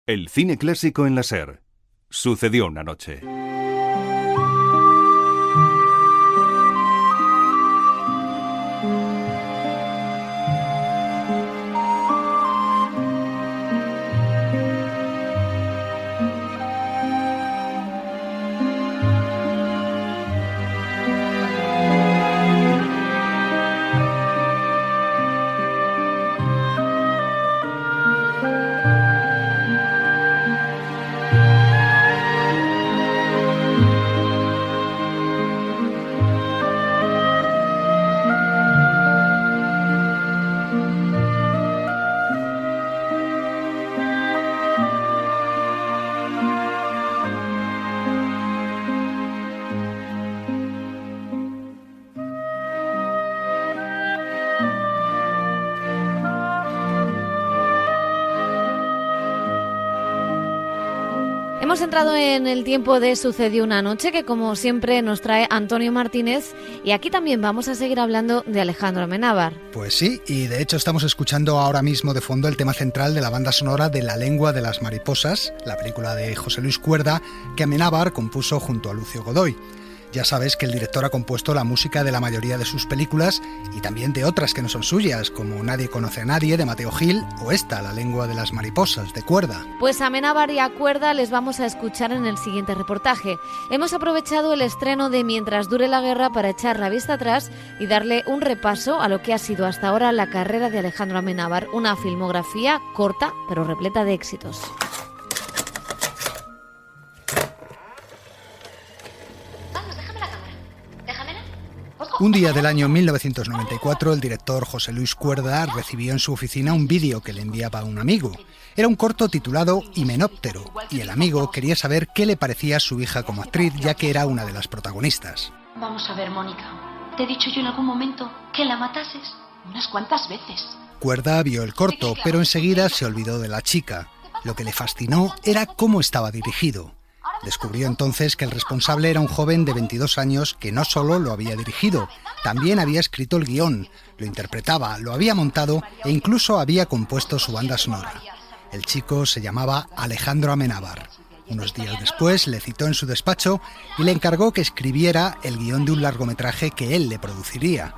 El cine clásico en la SER. Sucedió una noche. Hemos entrado en el tiempo de Sucedió una noche, que como siempre nos trae Antonio Martínez, y aquí también vamos a seguir hablando de Alejandro Amenábar. Pues sí, y de hecho estamos escuchando ahora mismo de fondo el tema central de la banda sonora de La lengua de las mariposas, la película de José Luis Cuerda, que Amenábar compuso junto a Lucio Godoy. Ya sabes que el director ha compuesto la música de la mayoría de sus películas y también de otras que no son suyas, como Nadie conoce a nadie, de Mateo Gil, o esta, La lengua de las mariposas, de Cuerda. Pues a Amenábar y a Cuerda les vamos a escuchar en el siguiente reportaje. Hemos aprovechado el estreno de Mientras dure la guerra para echar la vista atrás y darle un repaso a lo que ha sido hasta ahora la carrera de Alejandro Amenábar, una filmografía corta pero repleta de éxitos. Un día del año 1994, el director José Luis Cuerda recibió en su oficina un vídeo que le enviaba un amigo. Era un corto titulado Himenóptero, y el amigo quería saber qué le parecía a su hija como actriz, ya que era una de las protagonistas. Vamos a ver, Mónica. ¿Te he dicho yo en algún momento que la matases? Unas cuantas veces. Cuerda vio el corto, pero enseguida se olvidó de la chica. Lo que le fascinó era cómo estaba dirigido. Descubrió entonces que el responsable era un joven de 22 años que no solo lo había dirigido, también había escrito el guión, lo interpretaba, lo había montado e incluso había compuesto su banda sonora. El chico se llamaba Alejandro Amenábar. Unos días después le citó en su despacho y le encargó que escribiera el guión de un largometraje que él le produciría.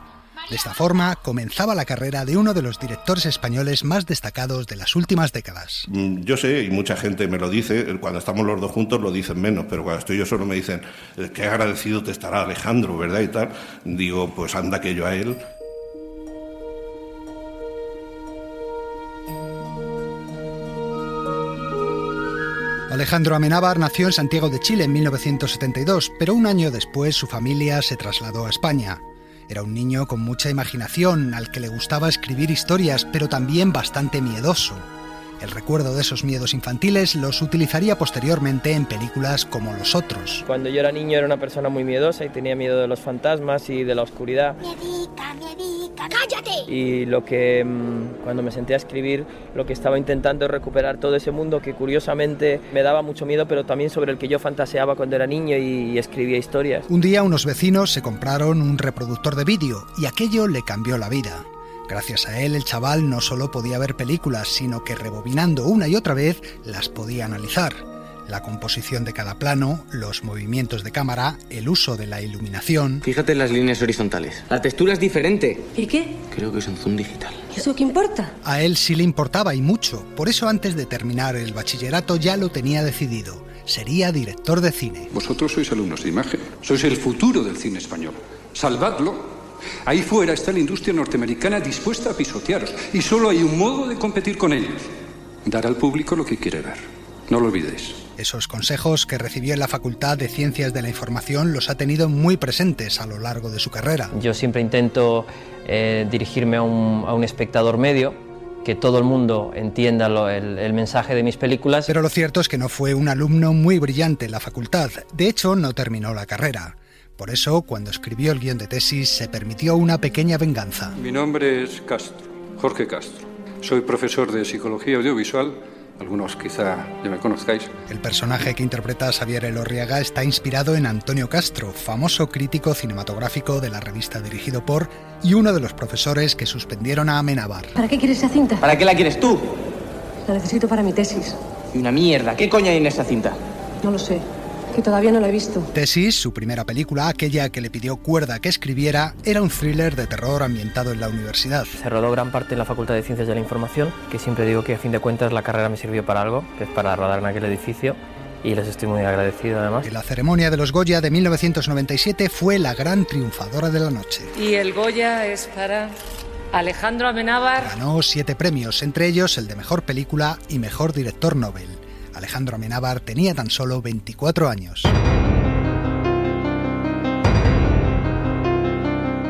De esta forma comenzaba la carrera de uno de los directores españoles más destacados de las últimas décadas. Yo sé, y mucha gente me lo dice, cuando estamos los dos juntos lo dicen menos, pero cuando estoy yo solo me dicen, qué agradecido te estará Alejandro, ¿verdad? Y tal. Digo, pues anda que yo a él. Alejandro Amenábar nació en Santiago de Chile en 1972, pero un año después su familia se trasladó a España. Era un niño con mucha imaginación, al que le gustaba escribir historias, pero también bastante miedoso. El recuerdo de esos miedos infantiles los utilizaría posteriormente en películas como Los otros. Cuando yo era niño era una persona muy miedosa y tenía miedo de los fantasmas y de la oscuridad. Miedica, ¡cállate! Y cuando me senté a escribir, lo que estaba intentando es recuperar todo ese mundo que curiosamente me daba mucho miedo, pero también sobre el que yo fantaseaba cuando era niño y escribía historias. Un día unos vecinos se compraron un reproductor de vídeo y aquello le cambió la vida. Gracias a él, el chaval no solo podía ver películas, sino que rebobinando una y otra vez las podía analizar. La composición de cada plano, los movimientos de cámara, el uso de la iluminación... Fíjate en las líneas horizontales. La textura es diferente. ¿Y qué? Creo que es un zoom digital. ¿Y eso qué importa? A él sí le importaba y mucho. Por eso antes de terminar el bachillerato ya lo tenía decidido. Sería director de cine. Vosotros sois alumnos de imagen. Sois el futuro del cine español. Salvadlo. Ahí fuera está la industria norteamericana dispuesta a pisotearos. Y solo hay un modo de competir con ellos. Dar al público lo que quiere ver. No lo olvidéis. Esos consejos que recibió en la Facultad de Ciencias de la Información los ha tenido muy presentes a lo largo de su carrera. Yo siempre intento dirigirme a un espectador medio, que todo el mundo entienda el mensaje de mis películas. Pero lo cierto es que no fue un alumno muy brillante en la facultad. De hecho, no terminó la carrera. Por eso, cuando escribió el guión de tesis, se permitió una pequeña venganza. Mi nombre es Castro, Jorge Castro. Soy profesor de Psicología Audiovisual. Algunos quizá ya me conozcáis. El personaje que interpreta Xavier Elorriaga está inspirado en Antonio Castro, famoso crítico cinematográfico de la revista Dirigido por y uno de los profesores que suspendieron a Amenábar. ¿Para qué quieres esa cinta? ¿Para qué la quieres tú? La necesito para mi tesis. Y una mierda. ¿Qué coño hay en esa cinta? No lo sé, que todavía no la he visto. Tesis, su primera película, aquella que le pidió cuerda que escribiera, era un thriller de terror ambientado en la universidad. Se rodó gran parte en la Facultad de Ciencias de la Información, que siempre digo que a fin de cuentas la carrera me sirvió para algo, que es para rodar en aquel edificio, y les estoy muy agradecido además. En la ceremonia de los Goya de 1997 fue la gran triunfadora de la noche. Y el Goya es para Alejandro Amenábar. Ganó 7 premios, entre ellos el de Mejor Película y Mejor Director Nobel. Alejandro Amenábar tenía tan solo 24 años.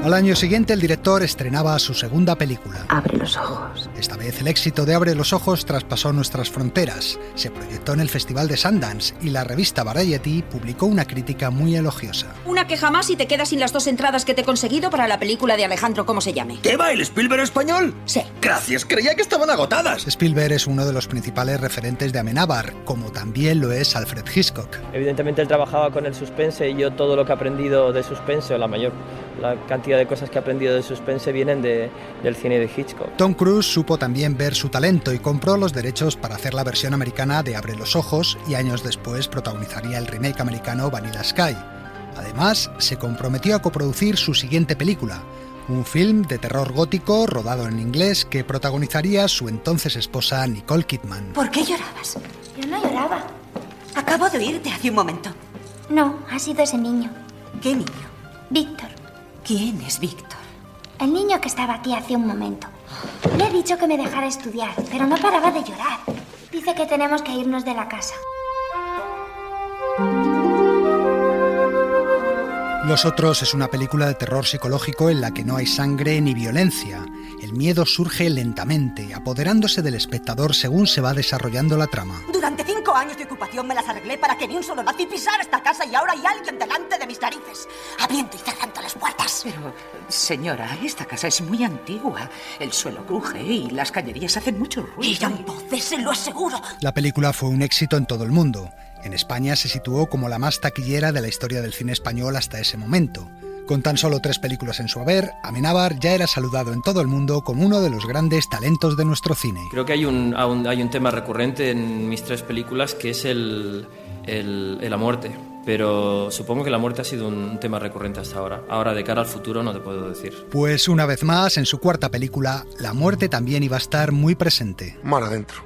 Al año siguiente el director estrenaba su segunda película. Abre los ojos. Esta vez el éxito de Abre los ojos traspasó nuestras fronteras. Se proyectó en el Festival de Sundance y la revista Variety publicó una crítica muy elogiosa. Una queja más y te quedas sin las 2 entradas que te he conseguido para la película de Alejandro, ¿cómo se llame? ¿Qué va, el Spielberg español? Sí. Gracias, creía que estaban agotadas. Spielberg es uno de los principales referentes de Amenábar, como también lo es Alfred Hitchcock. Evidentemente él trabajaba con el suspense y yo todo lo que he aprendido de suspense, o la cantidad de cosas que he aprendido de suspense vienen del cine de Hitchcock. Tom Cruise supo también ver su talento y compró los derechos para hacer la versión americana de Abre los ojos y años después protagonizaría el remake americano Vanilla Sky. Además, se comprometió a coproducir su siguiente película, un film de terror gótico rodado en inglés que protagonizaría su entonces esposa Nicole Kidman. ¿Por qué llorabas? Yo no lloraba. Acabo de oírte hace un momento. No, ha sido ese niño. ¿Qué niño? Víctor. ¿Quién es Víctor? El niño que estaba aquí hace un momento. Le he dicho que me dejara estudiar, pero no paraba de llorar. Dice que tenemos que irnos de la casa. Los Otros es una película de terror psicológico en la que no hay sangre ni violencia. El miedo surge lentamente, apoderándose del espectador según se va desarrollando la trama. Durante 5 años de ocupación me las arreglé para que ni un solo nazi pisara esta casa y ahora hay alguien delante de mis narices, abriendo y cerrando las puertas. Pero, señora, esta casa es muy antigua. El suelo cruje y las cañerías hacen mucho ruido. Irán voces, se lo aseguro. La película fue un éxito en todo el mundo. En España se situó como la más taquillera de la historia del cine español hasta ese momento. Con tan solo 3 películas en su haber, Amenábar ya era saludado en todo el mundo como uno de los grandes talentos de nuestro cine. Creo que hay un tema recurrente en mis 3 películas que es la muerte. Pero supongo que la muerte ha sido un tema recurrente hasta ahora. Ahora, de cara al futuro, no te puedo decir. Pues una vez más, en su cuarta película, la muerte también iba a estar muy presente. Mar adentro.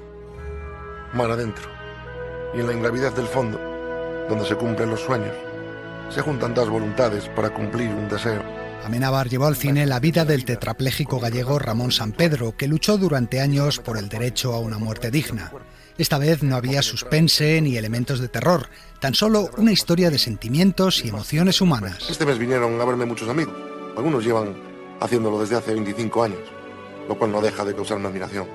Mar adentro. Y en la ingravidez del fondo, donde se cumplen los sueños, se juntan 2 voluntades para cumplir un deseo. Amenábar llevó al cine la vida del tetrapléjico gallego Ramón Sampedro, que luchó durante años por el derecho a una muerte digna. Esta vez no había suspense ni elementos de terror, tan solo una historia de sentimientos y emociones humanas. Este mes vinieron a verme muchos amigos. Algunos llevan haciéndolo desde hace 25 años, lo cual no deja de causarme admiración.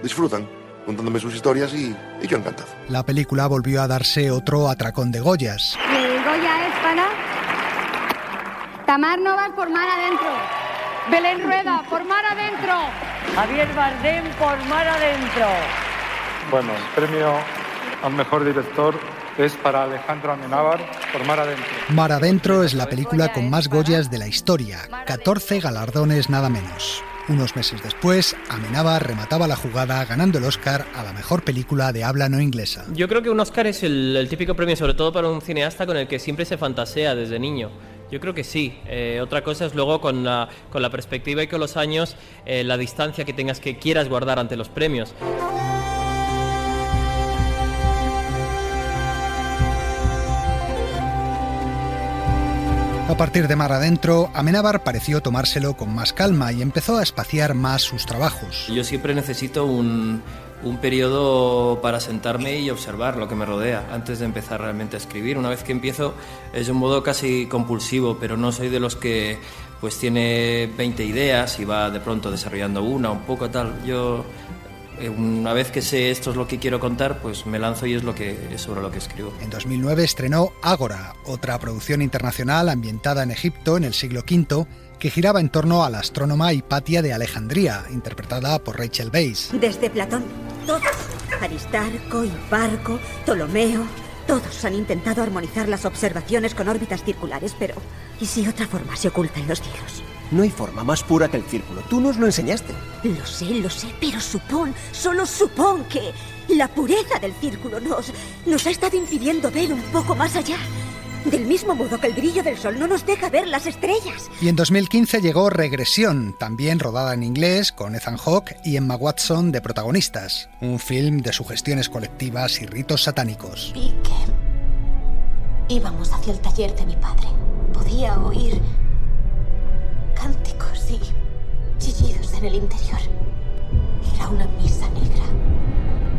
Disfrutan contándome sus historias y yo encantado. La película volvió a darse otro atracón de Goyas. El Goya es para Tamar Novas por Mar Adentro. Belén Rueda por Mar Adentro. Javier Bardem por Mar Adentro. Bueno, el premio al mejor director es para Alejandro Amenábar por Mar Adentro. Mar Adentro es la película con más Goyas de la historia, 14 galardones nada menos. Unos meses después, Amenábar remataba la jugada ganando el Oscar a la mejor película de habla no inglesa. Yo creo que un Oscar es el típico premio, sobre todo para un cineasta con el que siempre se fantasea desde niño. Yo creo que sí. Otra cosa es luego con la perspectiva y con los años, la distancia que quieras guardar ante los premios. A partir de Mar Adentro, Amenábar pareció tomárselo con más calma y empezó a espaciar más sus trabajos. Yo siempre necesito un periodo para sentarme y observar lo que me rodea antes de empezar realmente a escribir. Una vez que empiezo es de un modo casi compulsivo, pero no soy de los que pues tiene 20 ideas y va de pronto desarrollando una, un poco tal. Yo una vez que sé esto es lo que quiero contar, pues me lanzo y es sobre lo que escribo. En 2009 estrenó Ágora, otra producción internacional ambientada en Egipto en el siglo V, que giraba en torno a la astrónoma Hipatia de Alejandría, interpretada por Rachel Weisz. Desde Platón, todos, Aristarco, Hiparco, Ptolomeo, todos han intentado armonizar las observaciones con órbitas circulares, pero ¿y si otra forma se oculta en los cielos? No hay forma más pura que el círculo. Tú nos lo enseñaste. Lo sé, pero solo supón que la pureza del círculo nos ha estado impidiendo ver un poco más allá. Del mismo modo que el brillo del sol no nos deja ver las estrellas. Y en 2015 llegó Regresión, también rodada en inglés, con Ethan Hawke y Emma Watson de protagonistas. Un film de sugestiones colectivas y ritos satánicos. Vi que íbamos hacia el taller de mi padre. Podía oír cánticos y chillidos en el interior. Era una misa negra.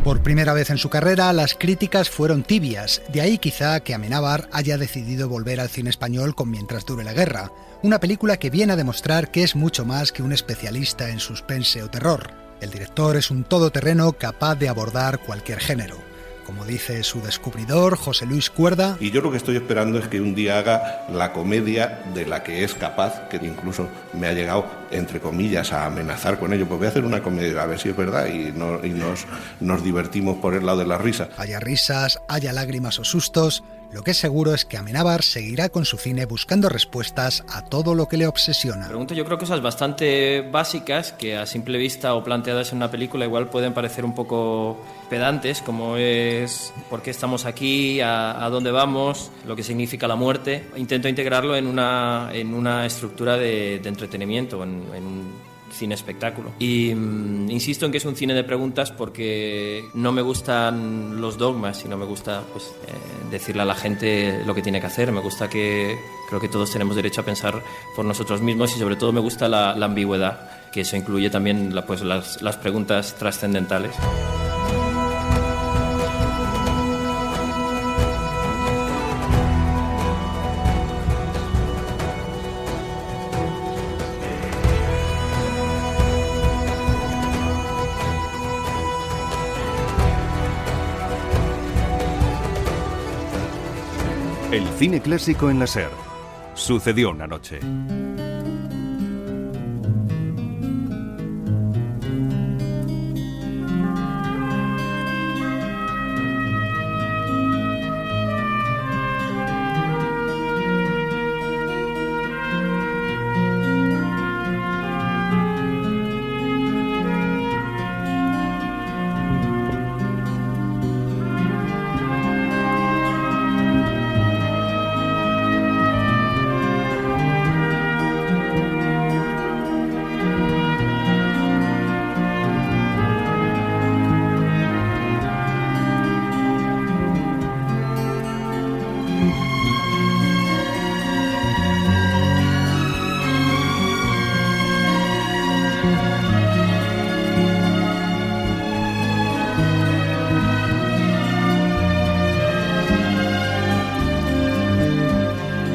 Por primera vez en su carrera, las críticas fueron tibias. De ahí quizá que Amenábar haya decidido volver al cine español con Mientras dure la guerra, una película que viene a demostrar que es mucho más que un especialista en suspense o terror. El director es un todoterreno capaz de abordar cualquier género. Como dice su descubridor, José Luis Cuerda. Y yo lo que estoy esperando es que un día haga la comedia de la que es capaz, que incluso me ha llegado, entre comillas, a amenazar con ello. Pues voy a hacer una comedia, a ver si es verdad, y nos divertimos por el lado de la risa. Haya risas, haya lágrimas o sustos, lo que es seguro es que Amenábar seguirá con su cine buscando respuestas a todo lo que le obsesiona. Pregunto, yo creo que cosas bastante básicas que a simple vista o planteadas en una película igual pueden parecer un poco pedantes, como es por qué estamos aquí, a dónde vamos, lo que significa la muerte. Intento integrarlo en una estructura de entretenimiento, en un cine espectáculo. Y insisto en que es un cine de preguntas porque no me gustan los dogmas, sino me gusta decirle a la gente lo que tiene que hacer. Me gusta que creo que todos tenemos derecho a pensar por nosotros mismos y sobre todo me gusta la ambigüedad, que eso incluye también las preguntas trascendentales. El cine clásico en la SER. Sucedió una noche.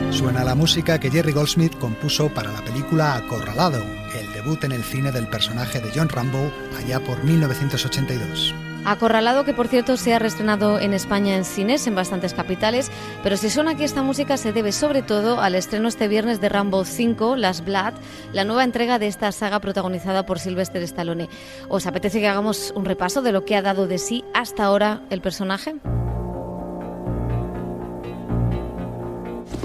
Suena la música que Jerry Goldsmith compuso para la película Acorralado, el debut en el cine del personaje de John Rambo allá por 1982. Acorralado, que por cierto se ha reestrenado en España en cines, en bastantes capitales, pero si suena aquí esta música se debe sobre todo al estreno este viernes de Rambo 5, Last Blood, la nueva entrega de esta saga protagonizada por Sylvester Stallone. ¿Os apetece que hagamos un repaso de lo que ha dado de sí hasta ahora el personaje?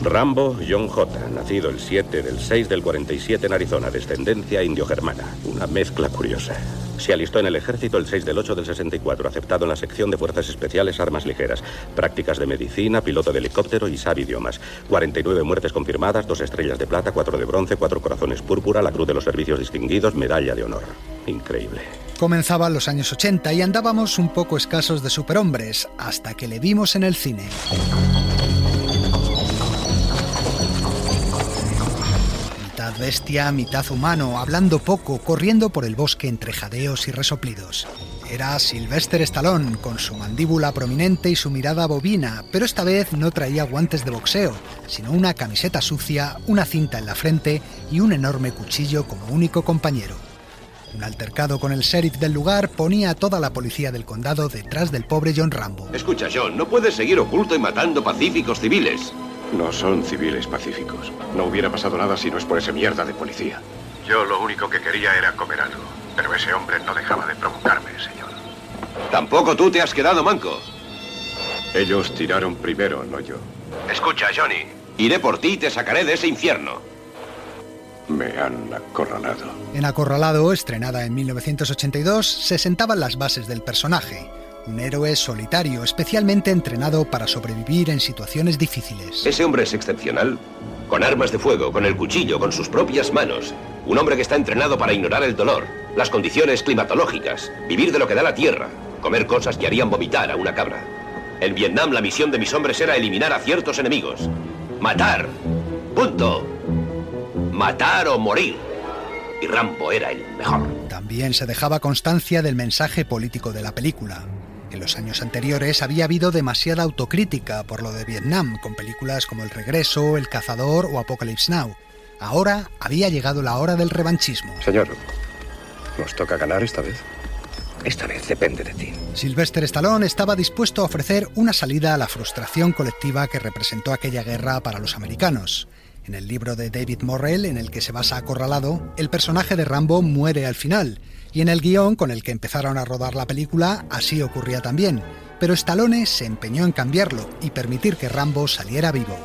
Rambo John J., nacido el 7 del 6 del 47 en Arizona, descendencia indio-germana, una mezcla curiosa. Se alistó en el ejército el 6 del 8 del 64, aceptado en la sección de Fuerzas Especiales Armas Ligeras, prácticas de medicina, piloto de helicóptero y sabe idiomas. 49 muertes confirmadas, 2 estrellas de plata, 4 de bronce, 4 corazones púrpura, la Cruz de los Servicios Distinguidos, medalla de honor. Increíble. Comenzaban los años 80 y andábamos un poco escasos de superhombres, hasta que le vimos en el cine. Mitad bestia, mitad humano, hablando poco, corriendo por el bosque entre jadeos y resoplidos. Era Sylvester Stallone, con su mandíbula prominente y su mirada bovina, pero esta vez no traía guantes de boxeo, sino una camiseta sucia, una cinta en la frente y un enorme cuchillo como único compañero. Un altercado con el sheriff del lugar ponía a toda la policía del condado detrás del pobre John Rambo. Escucha, John, no puedes seguir oculto y matando pacíficos civiles. No son civiles pacíficos. No hubiera pasado nada si no es por esa mierda de policía. Yo lo único que quería era comer algo. Pero ese hombre no dejaba de provocarme, señor. Tampoco tú te has quedado manco. Ellos tiraron primero, no yo. Escucha, Johnny. Iré por ti y te sacaré de ese infierno. Me han acorralado. En Acorralado, estrenada en 1982, se sentaban las bases del personaje. Un héroe solitario, especialmente entrenado para sobrevivir en situaciones difíciles. Ese hombre es excepcional. Con armas de fuego, con el cuchillo, con sus propias manos. Un hombre que está entrenado para ignorar el dolor, las condiciones climatológicas, vivir de lo que da la tierra, comer cosas que harían vomitar a una cabra. En Vietnam la misión de mis hombres era eliminar a ciertos enemigos. Matar. Punto. Matar o morir. Y Rambo era el mejor. También se dejaba constancia del mensaje político de la película. En los años anteriores había habido demasiada autocrítica por lo de Vietnam, con películas como El Regreso, El Cazador o Apocalypse Now. Ahora había llegado la hora del revanchismo. Señor, ¿nos toca ganar esta vez? Esta vez depende de ti. Sylvester Stallone estaba dispuesto a ofrecer una salida a la frustración colectiva que representó aquella guerra para los americanos. En el libro de David Morrell, en el que se basa Acorralado, el personaje de Rambo muere al final, y en el guión con el que empezaron a rodar la película así ocurría también, pero Stallone se empeñó en cambiarlo y permitir que Rambo saliera vivo.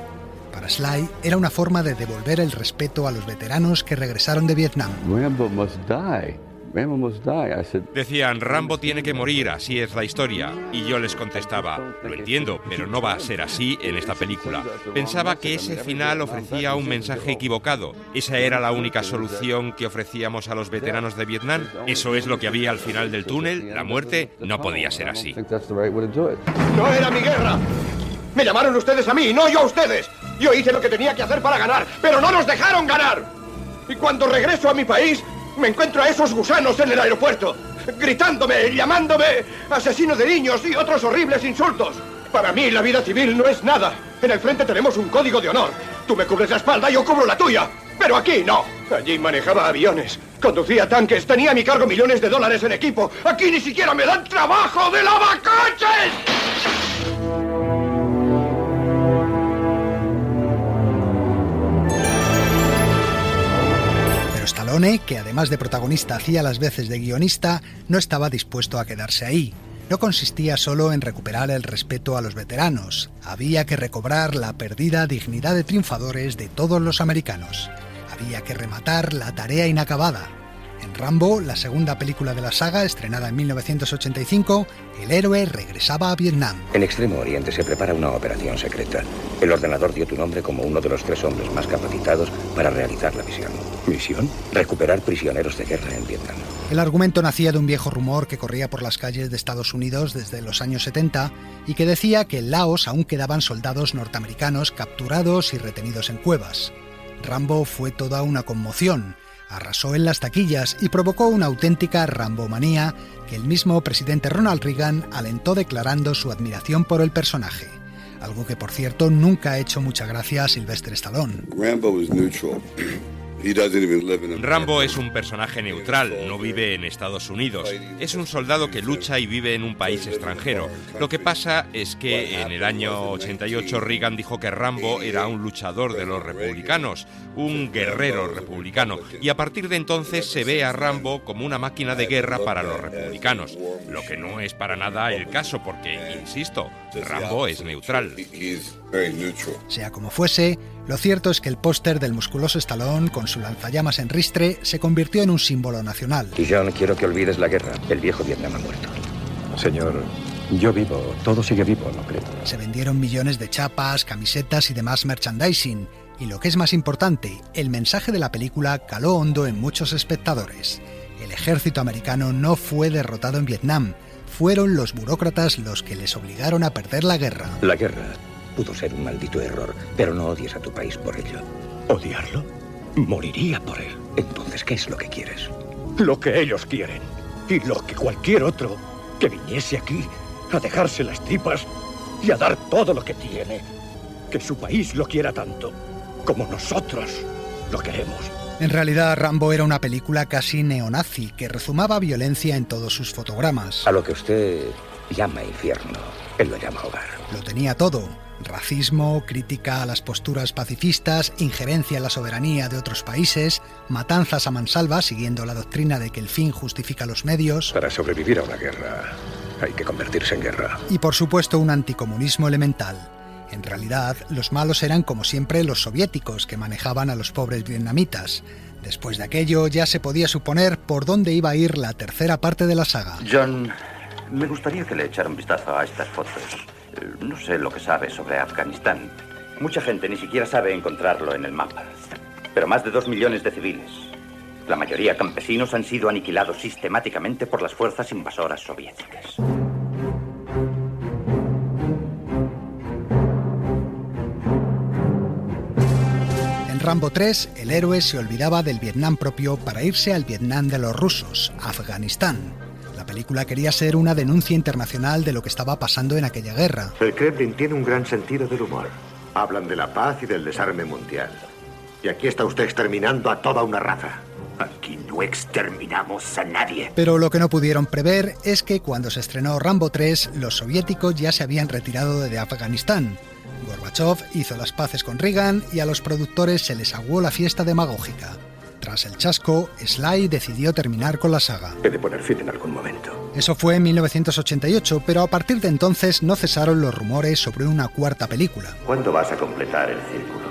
Para Sly era una forma de devolver el respeto a los veteranos que regresaron de Vietnam. Rambo must die. Rambo must die. I said, decían, Rambo tiene que morir, así es la historia. Y yo les contestaba, lo entiendo, pero no va a ser así en esta película. Pensaba que ese final ofrecía un mensaje equivocado. Esa era la única solución que ofrecíamos a los veteranos de Vietnam. Eso es lo que había al final del túnel, la muerte. No podía ser así. ¡No era mi guerra! Me llamaron ustedes a mí, no yo a ustedes. Yo hice lo que tenía que hacer para ganar, pero no nos dejaron ganar. Y cuando regreso a mi país, me encuentro a esos gusanos en el aeropuerto, gritándome, llamándome asesino de niños y otros horribles insultos. Para mí la vida civil no es nada. En el frente tenemos un código de honor. Tú me cubres la espalda y yo cubro la tuya. Pero aquí no. Allí manejaba aviones, conducía tanques, tenía a mi cargo millones de dólares en equipo. Aquí ni siquiera me dan trabajo de lavacoches. Stallone, que además de protagonista hacía las veces de guionista, no estaba dispuesto a quedarse ahí. No consistía solo en recuperar el respeto a los veteranos, había que recobrar la perdida dignidad de triunfadores de todos los americanos. Había que rematar la tarea inacabada. En Rambo, la segunda película de la saga, estrenada en 1985, el héroe regresaba a Vietnam. En Extremo Oriente se prepara una operación secreta. El ordenador dio tu nombre como uno de los 3 hombres más capacitados para realizar la misión. ¿Misión? Recuperar prisioneros de guerra en Vietnam. El argumento nacía de un viejo rumor que corría por las calles de Estados Unidos desde los años 70 y que decía que en Laos aún quedaban soldados norteamericanos capturados y retenidos en cuevas. Rambo fue toda una conmoción. Arrasó en las taquillas y provocó una auténtica rambomanía que el mismo presidente Ronald Reagan alentó declarando su admiración por el personaje. Algo que, por cierto, nunca ha hecho mucha gracia a Sylvester Stallone. Rambo es un personaje neutral, no vive en Estados Unidos. Es un soldado que lucha y vive en un país extranjero. Lo que pasa es que en el año 88 Reagan dijo que Rambo era un luchador de los republicanos, un guerrero republicano, y a partir de entonces se ve a Rambo como una máquina de guerra para los republicanos, lo que no es para nada el caso porque, insisto, Rambo es neutral. Sea como fuese, lo cierto es que el póster del musculoso Stallone con su lanzallamas en ristre se convirtió en un símbolo nacional. Y yo no quiero que olvides la guerra. El viejo Vietnam ha muerto. Señor, yo vivo. Todo sigue vivo, ¿no cree? Se vendieron millones de chapas, camisetas y demás merchandising. Y lo que es más importante, el mensaje de la película caló hondo en muchos espectadores. El ejército americano no fue derrotado en Vietnam. Fueron los burócratas los que les obligaron a perder la guerra. La guerra pudo ser un maldito error, pero no odies a tu país por ello. ¿Odiarlo? Moriría por él. Entonces, ¿qué es lo que quieres? Lo que ellos quieren. Y lo que cualquier otro que viniese aquí a dejarse las tripas y a dar todo lo que tiene. Que su país lo quiera tanto como nosotros lo queremos. En realidad, Rambo era una película casi neonazi que rezumaba violencia en todos sus fotogramas. A lo que usted llama infierno, él lo llama hogar. Lo tenía todo. Racismo, crítica a las posturas pacifistas, injerencia en la soberanía de otros países, matanzas a mansalva siguiendo la doctrina de que el fin justifica los medios. Para sobrevivir a una guerra hay que convertirse en guerra. Y por supuesto un anticomunismo elemental. En realidad, los malos eran como siempre los soviéticos que manejaban a los pobres vietnamitas. Después de aquello ya se podía suponer por dónde iba a ir la tercera parte de la saga. John, me gustaría que le echara un vistazo a estas fotos. No sé lo que sabe sobre Afganistán. Mucha gente ni siquiera sabe encontrarlo en el mapa. Pero más de 2 millones de civiles, la mayoría campesinos, han sido aniquilados sistemáticamente por las fuerzas invasoras soviéticas. En Rambo 3, el héroe se olvidaba del Vietnam propio para irse al Vietnam de los rusos, Afganistán. La película quería ser una denuncia internacional de lo que estaba pasando en aquella guerra. El Kremlin tiene un gran sentido del humor. Hablan de la paz y del desarme mundial. Y aquí está usted exterminando a toda una raza. Aquí no exterminamos a nadie. Pero lo que no pudieron prever es que cuando se estrenó Rambo 3, los soviéticos ya se habían retirado de Afganistán. Gorbachev hizo las paces con Reagan y a los productores se les aguó la fiesta demagógica. Tras el chasco, Sly decidió terminar con la saga. He de poner fin en algún momento. Eso fue en 1988, pero a partir de entonces no cesaron los rumores sobre una cuarta película. ¿Cuándo vas a completar el círculo?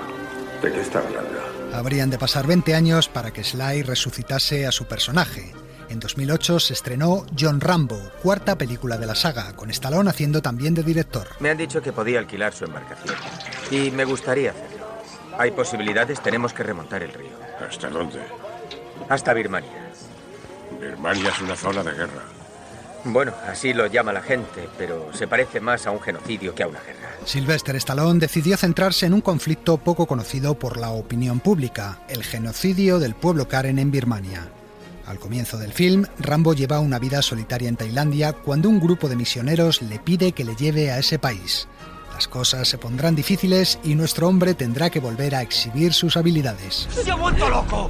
¿De qué está hablando? Habrían de pasar 20 años para que Sly resucitase a su personaje. En 2008 se estrenó John Rambo, cuarta película de la saga, con Stallone haciendo también de director. Me han dicho que podía alquilar su embarcación y me gustaría hacerlo. Hay posibilidades, tenemos que remontar el río. ¿Hasta dónde? Hasta Birmania. Birmania es una zona de guerra. Bueno, así lo llama la gente, pero se parece más a un genocidio que a una guerra. Sylvester Stallone decidió centrarse en un conflicto poco conocido por la opinión pública, el genocidio del pueblo Karen en Birmania. Al comienzo del film, Rambo lleva una vida solitaria en Tailandia cuando un grupo de misioneros le pide que le lleve a ese país. Las cosas se pondrán difíciles y nuestro hombre tendrá que volver a exhibir sus habilidades. ¡Se ha vuelto loco!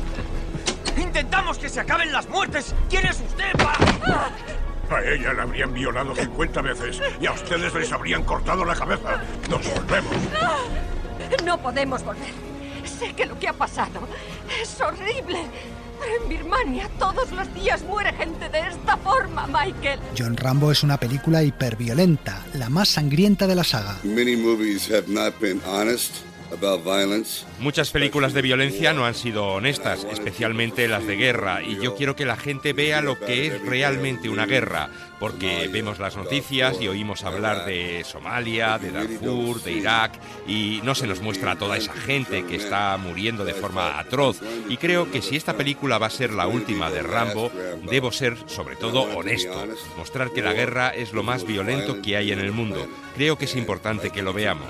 ¡Intentamos que se acaben las muertes! ¿Quién es usted para...? A ella la habrían violado 50 veces y a ustedes les habrían cortado la cabeza. ¡Nos volvemos! No podemos volver. Sé que lo que ha pasado es horrible. Pero en Birmania todos los días muere gente de esta forma, Michael. John Rambo es una película hiperviolenta, la más sangrienta de la saga. Many movies have not been honest about violence. Muchas películas de violencia no han sido honestas, especialmente las de guerra, y yo quiero que la gente vea lo que es realmente una guerra, porque vemos las noticias y oímos hablar de Somalia, de Darfur, de Irak, y no se nos muestra a toda esa gente que está muriendo de forma atroz, y creo que si esta película va a ser la última de Rambo, debo ser sobre todo honesto, mostrar que la guerra es lo más violento que hay en el mundo. Creo que es importante que lo veamos.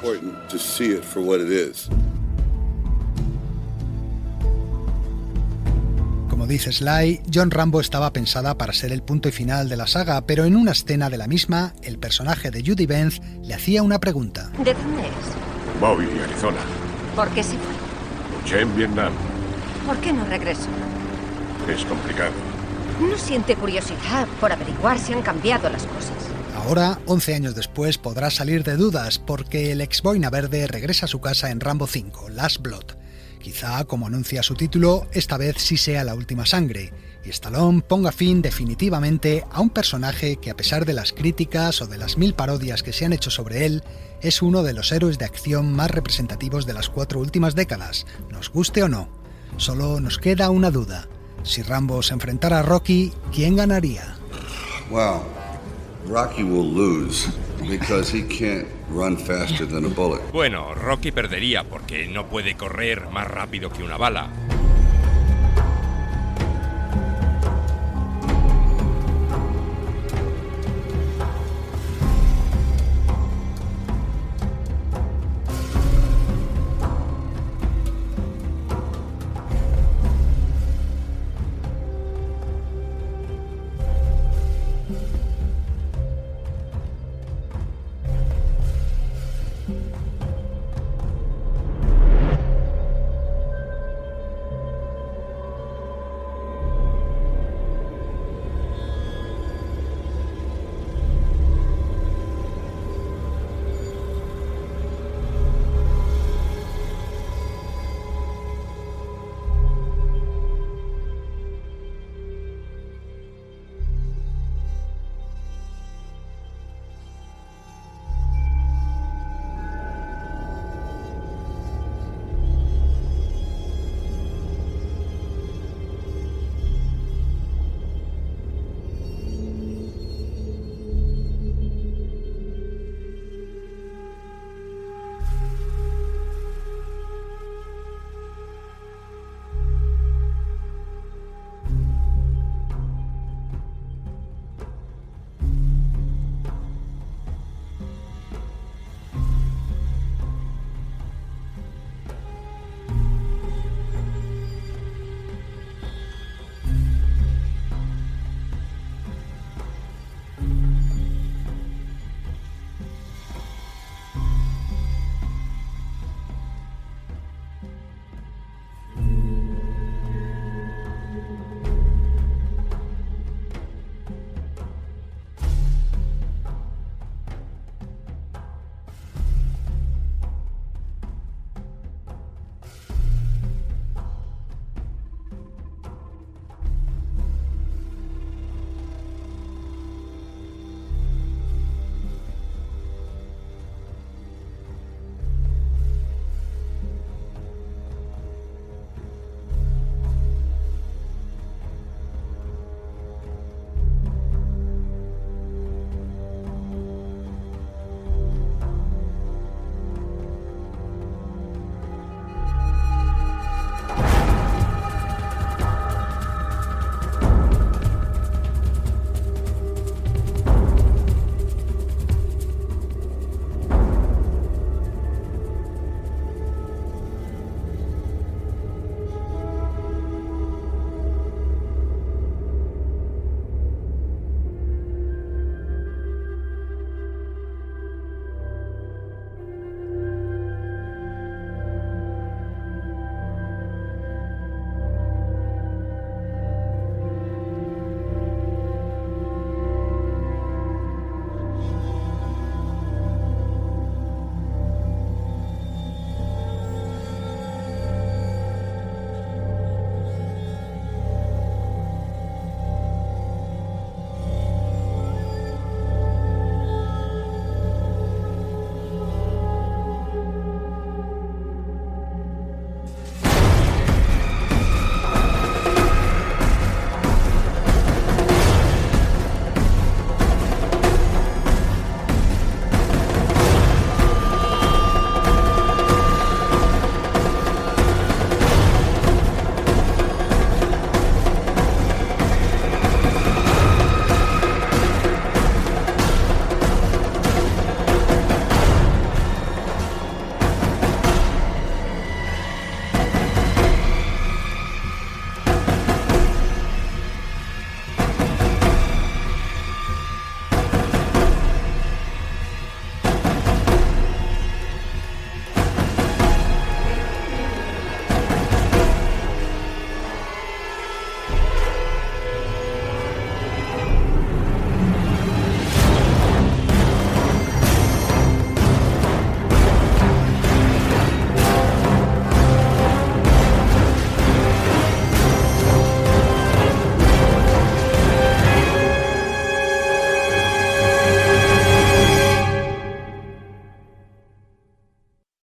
Como dice Sly, John Rambo estaba pensada para ser el punto y final de la saga, pero en una escena de la misma, el personaje de Judy Benz le hacía una pregunta. ¿De dónde es? Bowie, de Arizona. ¿Por qué se fue? Luché en Vietnam. ¿Por qué no regresó? Es complicado. ¿No siente curiosidad por averiguar si han cambiado las cosas? Ahora, 11 años después, podrá salir de dudas porque el ex boina verde regresa a su casa en Rambo 5, Last Blood. Quizá, como anuncia su título, esta vez sí sea la última sangre, y Stallone ponga fin definitivamente a un personaje que, a pesar de las críticas o de las 1000 parodias que se han hecho sobre él, es uno de los héroes de acción más representativos de las 4 últimas décadas, nos guste o no. Solo nos queda una duda. Si Rambo se enfrentara a Rocky, ¿quién ganaría? Well, Rocky will lose because he can't run faster than a bullet. Bueno, Rocky perdería porque no puede correr más rápido que una bala.